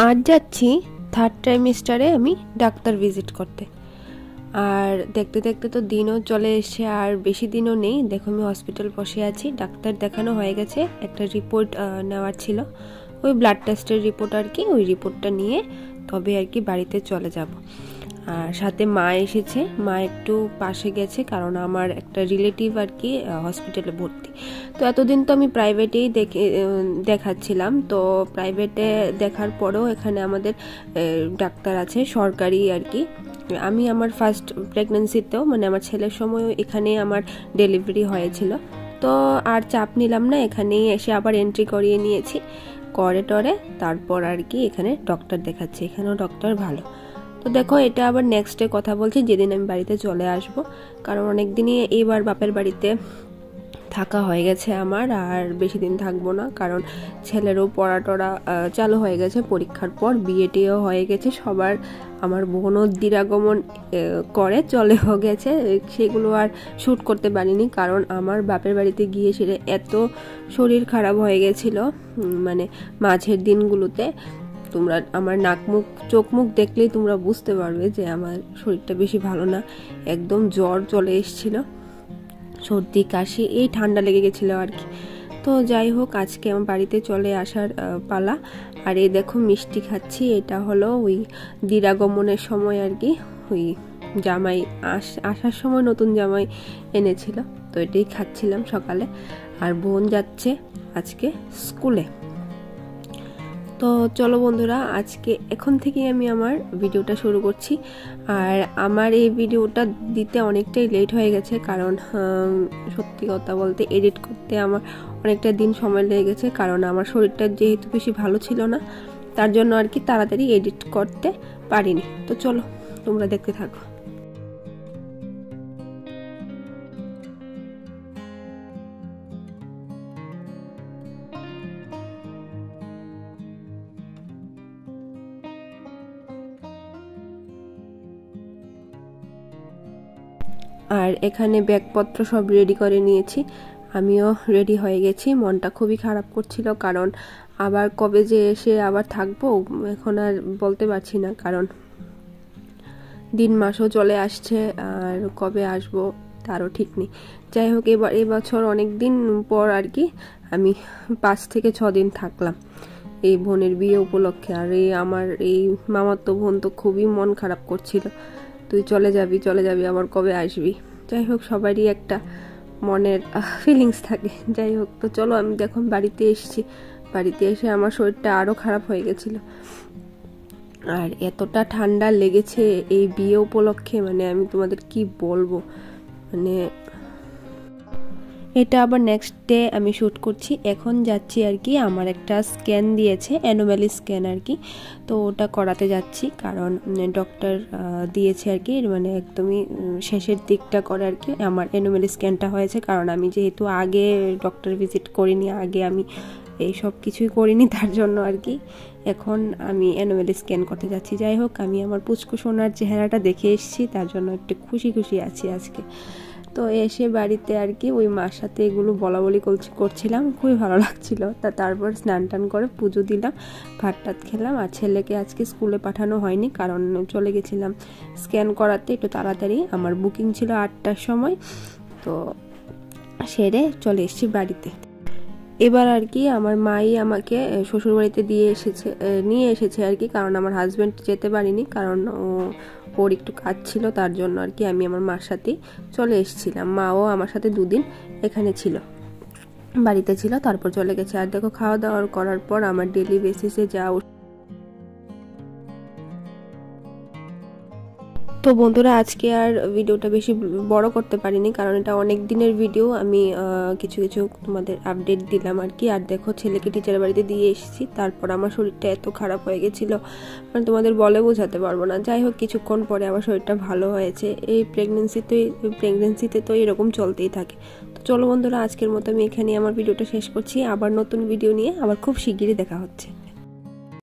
আজ যাচ্ছি থার্ড ট্রাইমেস্টারে আমি ডাক্তার ভিজিট করতে। আর দেখতে দেখতে তো দিনও চলে এসছে, আর বেশি দিনও নেই। দেখো আমি হসপিটাল বসে আছি, ডাক্তার দেখানো হয়ে গেছে, একটা রিপোর্ট নেওয়ার ছিল, ওই ব্লাড টেস্টের রিপোর্ট আর কি। ওই রিপোর্টটা নিয়ে তবে আর কি বাড়িতে চলে যাব। আর সাথে মা এসেছে, মা একটু পাশে গেছে, কারণ আমার একটা রিলেটিভ আর কি হসপিটালে ভর্তি। তো এতদিন তো আমি প্রাইভেটেই দেখাচ্ছিলাম, তো প্রাইভেটে দেখার পরেও এখানে আমাদের ডাক্তার আছে সরকারি আর কি। আমি আমার ফার্স্ট প্রেগন্যান্সিতেও মানে আমার ছেলের সময়ও এখানে আমার ডেলিভারি হয়েছিল, তো আর চাপ নিলাম না, এখানেই এসে আবার এন্ট্রি করিয়ে নিয়েছি করে টরে। তারপর আর কি এখানে ডক্টর দেখাচ্ছি, এখানেও ডক্টর ভালো। তো দেখো এটা আবার নেক্সট ডে কথা বলছি, যেদিন আমি বাড়িতে চলে আসব, কারণ অনেক দিনই এইবার বাপের বাড়িতে থাকা হয়ে গেছে আমার, আর বেশি দিন থাকবো না, কারণ ছেলেরও পড়া টড়া চালু হয়ে গেছে, পরীক্ষার পর বিয়েটিও হয়ে গেছে সবার। আমার বোনও দিরাগমন করে চলেও গেছে, সেগুলো আর শ্যুট করতে পারিনি, কারণ আমার বাপের বাড়িতে গিয়ে সেটা এত শরীর খারাপ হয়ে গেছিলো, মানে মাঝের দিনগুলোতে তোমরা আমার নাক মুখ চোখ মুখ দেখলেই তোমরা বুঝতে পারবে যে আমার শরীরটা বেশি ভালো না। একদম জ্বর চলে এসেছিল, সর্দি কাশি, এই ঠান্ডা লেগে গেছিলো আর কি। তো যাই হোক, আজকে আমার বাড়িতে চলে আসার পালা। আর এই দেখো মিষ্টি খাচ্ছি, এটা হলো ওই দিরাগমনের সময় আর কি, ওই জামাই আসার সময় নতুন জামাই এনেছিল, তো এটাই খাচ্ছিলাম সকালে। আর বোন যাচ্ছে আজকে স্কুলে। তো চলো বন্ধুরা, আজকে এখন থেকে আমি আমার ভিডিওটা শুরু করছি। আর আমার এই ভিডিওটা দিতে অনেকটাই লেট হয়ে গেছে, কারণ সত্যি কথা বলতে এডিট করতে আমার অনেকটা দিন সময় লেগে গেছে, কারণ আমার শরীরটা যেহেতু বেশি ভালো ছিল না, তার জন্য আর কি তাড়াতাড়ি এডিট করতে পারিনি। তো চলো তোমরা দেখতে থাকো। আর এখানে ব্যাগপত্র সব রেডি করে নিয়েছি, আমিও রেডি হয়ে গেছি। মনটা খুবই খারাপ করছিল, কারণ আবার কবে যে এসে আবার থাকবো এখন আর বলতে পারছি না, কারণ দিন মাসও চলে আসছে, আর কবে আসবো তারও ঠিক নেই। যাই হোক, এবছর অনেক দিন পর আর কি আমি 5 থেকে 6 দিন থাকলাম এই বোনের বিয়ে উপলক্ষে। আর এই আমার এই মামাতো বোন তো খুবই মন খারাপ করছিল, তুই চলে যাবি আবার কবে আসবি। যাই হোক, সবারই একটা মনের ফিলিংস থাকে। যাই হোক, তো চলো আমি দেখো বাড়িতে এসেছি। বাড়িতে এসে আমার শরীরটা আরও খারাপ হয়ে গেছিলো, আর এতটা ঠান্ডা লেগেছে এই বিয়ে উপলক্ষে, মানে আমি তোমাদের কি বলবো। মানে এটা আবার নেক্সট ডে আমি শ্যুট করছি। এখন যাচ্ছি আর কি, আমার একটা স্ক্যান দিয়েছে, অ্যানোমালি স্ক্যান আর কি, তো ওটা করাতে যাচ্ছি, কারণ ডক্টর দিয়েছে আর কি, মানে একদমই শেষের দিকটা করে আর কি আমার অ্যানোমালি স্ক্যানটা হয়েছে, কারণ আমি যেহেতু আগে ডক্টর ভিজিট করিনি, আগে আমি এই সব কিছুই করিনি, তার জন্য আর কি এখন আমি অ্যানোমালি স্ক্যান করতে যাচ্ছি। যাই হোক, আমি আমার পুচকু সোনার চেহারাটা দেখে এসেছি, তার জন্য একটু খুশি আছি আজকে। তো এসে বাড়িতে আর কি ওই মার সাথে এগুলো বলাবলি করছিলাম, খুবই ভালো লাগছিল। তারপর স্নান টান করে পুজো দিলাম, ভাত টাত খেলাম। আর ছেলেকে আজকে স্কুলে পাঠানো হয়নি, কারণ চলে গেছিলাম স্ক্যান করাতে একটু তাড়াতাড়ি, আমার বুকিং ছিল 8টার সময়, তো সেরে চলে এসেছি বাড়িতে। এবার আর কি আমার মাই আমাকে শ্বশুরবাড়িতে নিয়ে এসেছে আর কি, কারণ আমার হাজব্যান্ড যেতে পারিনি, কারণ ওর একটু কাজ ছিল, তার জন্য আর কি আমি আমার মার সাথেই চলে এসেছিলাম। মাও আমার সাথে 2 দিন এখানে ছিল, বাড়িতে ছিল, তারপর চলে গেছে। আর দেখো খাওয়া দাওয়া করার পর আমার ডেলি বেসিসে যাও। তো বন্ধুরা, আজকে আর ভিডিওটা বেশি বড় করতে পারিনি, কারণ এটা অনেক দিনের ভিডিও, আমি কিছু তোমাদের আপডেট দিলাম আর কি। আর দেখো ছেলেকে টিচারের বাড়িতে দিয়ে এসেছি, তারপর আমার শরীরটা এত খারাপ হয়ে গেছিলো, মানে তোমাদের বলে বোঝাতে পারবো না। যাই হোক, কিছুক্ষণ পরে আমার শরীরটা ভালো হয়েছে। এই প্রেগনেন্সিতে তো এরকম চলতেই থাকে। তো চলো বন্ধুরা, আজকের মতো আমি এখানে আমার ভিডিওটা শেষ করছি। আবার নতুন ভিডিও নিয়ে আবার খুব শিগগিরই দেখা হচ্ছে।